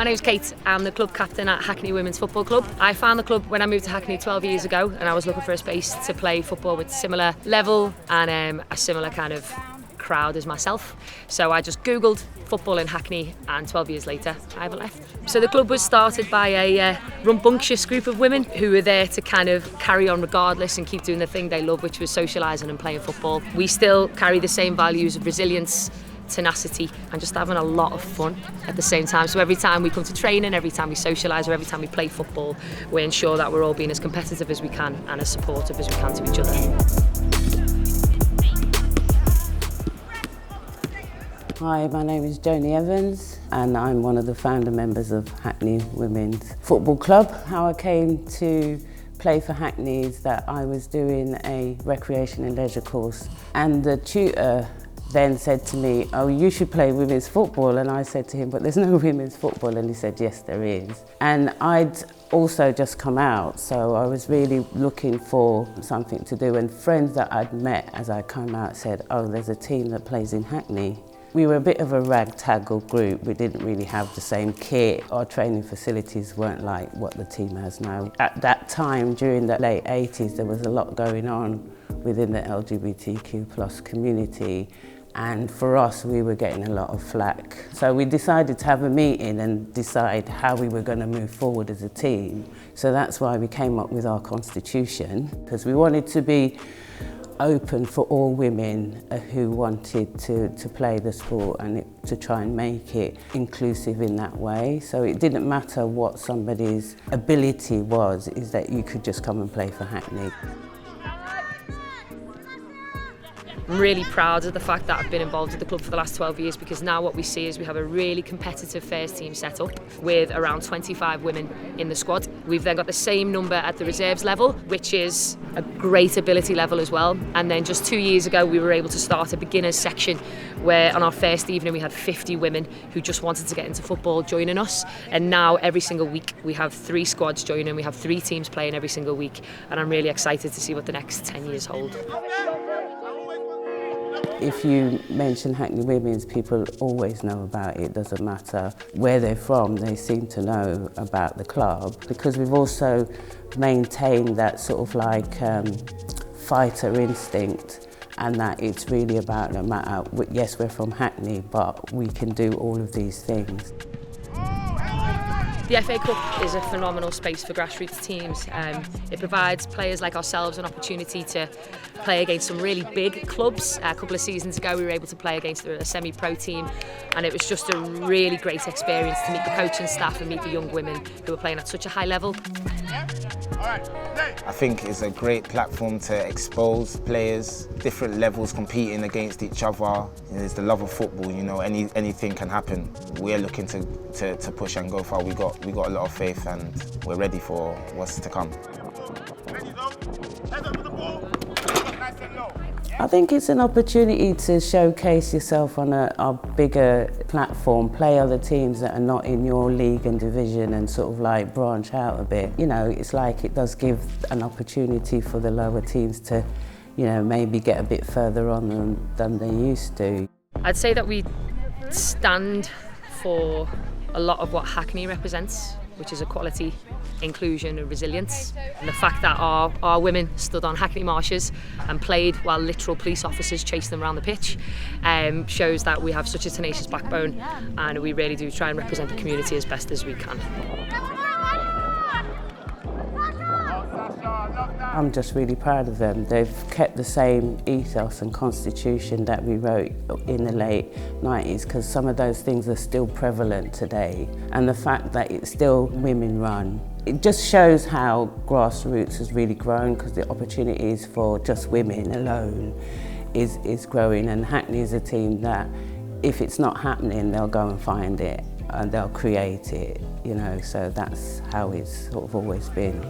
My name's Kate. I'm the club captain at Hackney Women's Football Club. I found the club when I moved to Hackney 12 years ago, and I was looking for a space to play football with similar level and a similar kind of crowd as myself. So I just Googled football in Hackney, and 12 years later I haven't left. So the club was started by a rambunctious group of women who were there to kind of carry on regardless and keep doing the thing they love, which was socialising and playing football. We still carry the same values of resilience, tenacity, and just having a lot of fun at the same time. So every time we come to training, every time we socialise, or every time we play football, we ensure that we're all being as competitive as we can and as supportive as we can to each other. Hi, my name is Joanie Evans and I'm one of the founder members of Hackney Women's Football Club. How I came to play for Hackney is that I was doing a recreation and leisure course, and the tutor then said to me, "Oh, you should play women's football." And I said to him, "But there's no women's football." And he said, "Yes, there is." And I'd also just come out, so I was really looking for something to do. And friends that I'd met as I come out said, "Oh, there's a team that plays in Hackney." We were a bit of a ragtag group. We didn't really have the same kit. Our training facilities weren't like what the team has now. At that time, during the late 80s, there was a lot going on within the LGBTQ+ community. And for us, we were getting a lot of flack. So we decided to have a meeting and decide how we were going to move forward as a team. So that's why we came up with our constitution, because we wanted to be open for all women who wanted to play the sport, and to try and make it inclusive in that way. So it didn't matter what somebody's ability was, is that you could just come and play for Hackney. I'm really proud of the fact that I've been involved with the club for the last 12 years, because now what we see is we have a really competitive first team set up with around 25 women in the squad. We've then got the same number at the reserves level, which is a great ability level as well. And then just 2 years ago, we were able to start a beginners section where on our first evening we had 50 women who just wanted to get into football joining us. And now every single week we have 3 squads joining, we have 3 teams playing every single week. And I'm really excited to see what the next 10 years hold. If you mention Hackney Women's, people always know about it. Doesn't matter where they're from, they seem to know about the club, because we've also maintained that sort of like fighter instinct, and that it's really about, no matter, yes, we're from Hackney, but we can do all of these things. The FA Cup is a phenomenal space for grassroots teams. It provides players like ourselves an opportunity to play against some really big clubs. A couple of seasons ago we were able to play against a semi-pro team, and it was just a really great experience to meet the coaching staff and meet the young women who were playing at such a high level. I think it's a great platform to expose players, different levels competing against each other. It's the love of football, you know, anything can happen. We're looking to push and go far. We got a lot of faith, and we're ready for what's to come. I think it's an opportunity to showcase yourself on a bigger platform, play other teams that are not in your league and division, and sort of like branch out a bit. You know, it's like it does give an opportunity for the lower teams to, you know, maybe get a bit further on than they used to. I'd say that we stand for a lot of what Hackney represents, which is equality, inclusion and resilience. And the fact that our women stood on Hackney Marshes and played while literal police officers chased them around the pitch shows that we have such a tenacious backbone, and we really do try and represent the community as best as we can. I'm just really proud of them. They've kept the same ethos and constitution that we wrote in the late 90s, because some of those things are still prevalent today. And the fact that it's still women run, it just shows how grassroots has really grown, because the opportunities for just women alone is growing. And Hackney is a team that, if it's not happening, they'll go and find it and they'll create it, you know, so that's how it's sort of always been.